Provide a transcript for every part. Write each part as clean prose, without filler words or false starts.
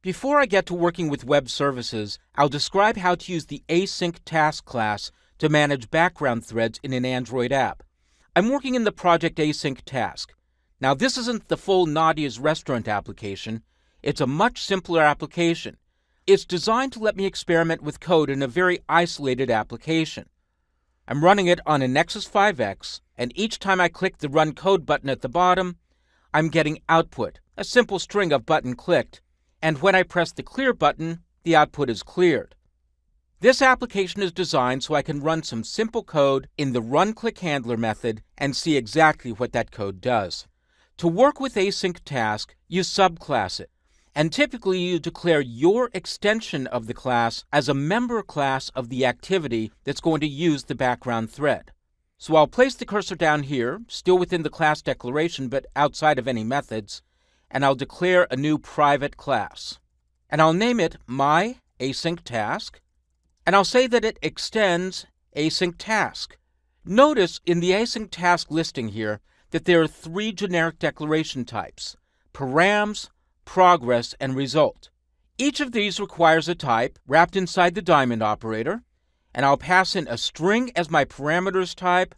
Before I get to working with web services, I'll describe how to use the AsyncTask class to manage background threads in an Android app. I'm working in the project AsyncTask. Now, this isn't the full Nadia's Restaurant application. It's a much simpler application. It's designed to let me experiment with code in a very isolated application. I'm running it on a Nexus 5X, and each time I click the Run Code button at the bottom, I'm getting output, a simple string of button clicked, and when I press the Clear button, the output is cleared. This application is designed so I can run some simple code in the run-click-handler method and see exactly what that code does. To work with AsyncTask, you subclass it, and typically you declare your extension of the class as a member class of the activity that's going to use the background thread. So I'll place the cursor down here, still within the class declaration but outside of any methods, and I'll declare a new private class. And I'll name it my AsyncTask, and I'll say that it extends AsyncTask. Notice in the AsyncTask listing here that there are 3 generic declaration types: params, progress, and result. Each of these requires a type wrapped inside the diamond operator, and I'll pass in a string as my parameters type,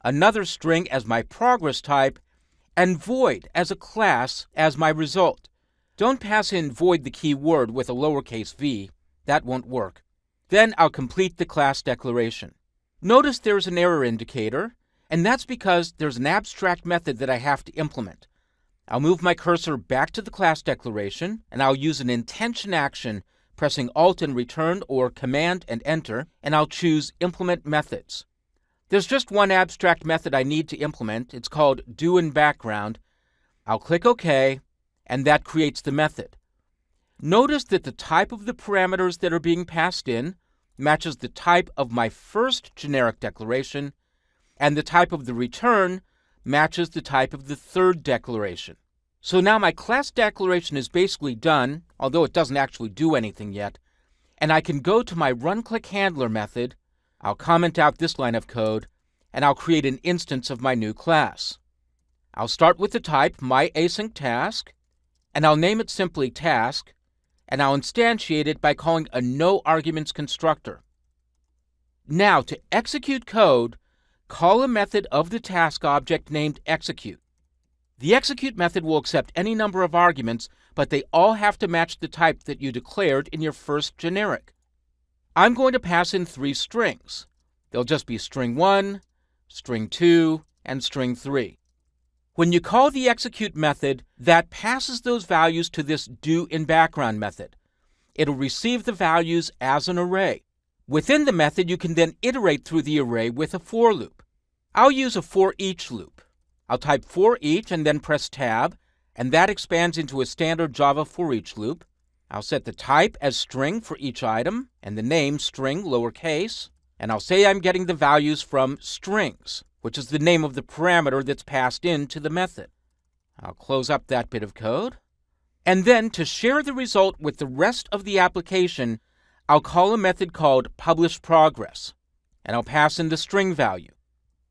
another string as my progress type, and void as a class as my result. Don't pass in void the keyword with a lowercase v. That won't work. Then I'll complete the class declaration. Notice there's an error indicator, and that's because there's an abstract method that I have to implement. I'll move my cursor back to the class declaration, and I'll use an intention action, pressing Alt and Return or Command and Enter, and I'll choose Implement Methods. There's just one abstract method I need to implement. It's called doInBackground. I'll click OK, and that creates the method. Notice that the type of the parameters that are being passed in matches the type of my first generic declaration, and the type of the return matches the type of the third declaration. So now my class declaration is basically done, although it doesn't actually do anything yet, and I can go to my run-click-handler method. I'll comment out this line of code, and I'll create an instance of my new class. I'll start with the type myAsyncTask, and I'll name it simply task, and I'll instantiate it by calling a noArguments constructor. Now, to execute code, call a method of the task object named execute. The execute method will accept any number of arguments, but they all have to match the type that you declared in your first generic. I'm going to pass in 3 strings. They'll just be string 1, string 2, and string 3. When you call the execute method, that passes those values to this doInBackground method. It'll receive the values as an array. Within the method, you can then iterate through the array with a for loop. I'll use a for each loop. I'll type for each and then press tab, and that expands into a standard Java for each loop. I'll set the type as string for each item, and the name string lowercase, and I'll say I'm getting the values from strings, which is the name of the parameter that's passed into the method. I'll close up that bit of code. And then to share the result with the rest of the application, I'll call a method called publishProgress, and I'll pass in the string value.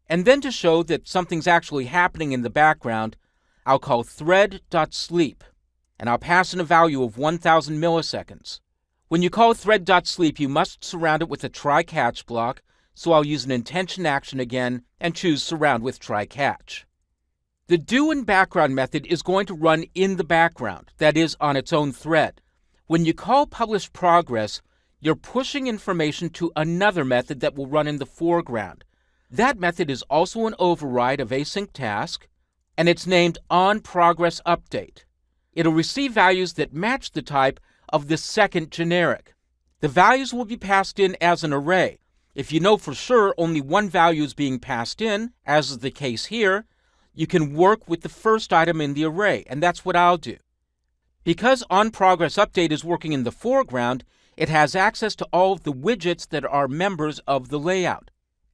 And then to show that something's actually happening in the background, I'll call thread.sleep, and I'll pass in a value of 1000 milliseconds. When you call thread.sleep, you must surround it with a try-catch block, so I'll use an intention action again and choose surround with try-catch. The doInBackground method is going to run in the background, that is, on its own thread. When you call publishProgress, you're pushing information to another method that will run in the foreground. That method is also an override of AsyncTask, and it's named onProgressUpdate. It'll receive values that match the type of the second generic. The values will be passed in as an array. If you know for sure only one value is being passed in, as is the case here, you can work with the first item in the array, and that's what I'll do. Because onProgressUpdate is working in the foreground, it has access to all of the widgets that are members of the layout.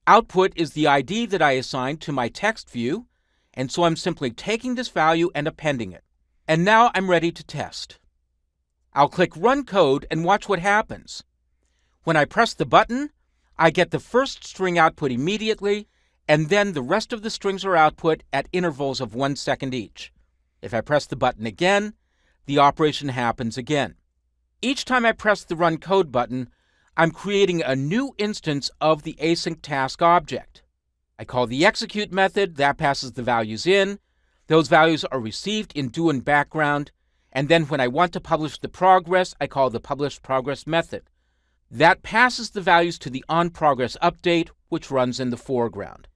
Output is the ID that I assigned to my text view, and so I'm simply taking this value and appending it. And now I'm ready to test. I'll click Run Code and watch what happens. When I press the button, I get the first string output immediately, and then the rest of the strings are output at intervals of 1 second each. If I press the button again, the operation happens again. Each time I press the Run Code button, I'm creating a new instance of the AsyncTask object. I call the execute method, that passes the values in. Those values are received in do and background, and then when I want to publish the progress, I call the publish progress method. That passes the values to the onProgress update, which runs in the foreground.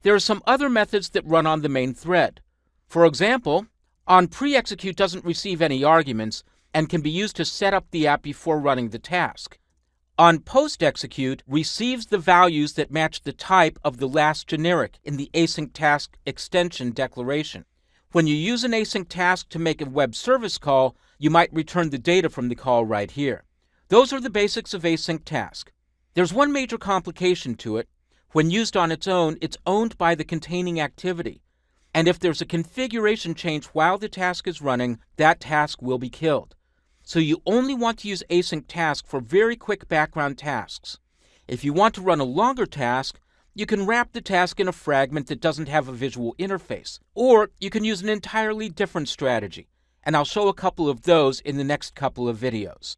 There are some other methods that run on the main thread. For example, onPreExecute doesn't receive any arguments and can be used to set up the app before running the task. onPostExecute receives the values that match the type of the last generic in the AsyncTask extension declaration. When you use an AsyncTask to make a web service call, you might return the data from the call right here. Those are the basics of AsyncTask. There's one major complication to it. When used on its own, it's owned by the containing activity. And if there's a configuration change while the task is running, that task will be killed. So you only want to use AsyncTask for very quick background tasks. If you want to run a longer task, you can wrap the task in a fragment that doesn't have a visual interface. Or you can use an entirely different strategy. And I'll show a couple of those in the next couple of videos.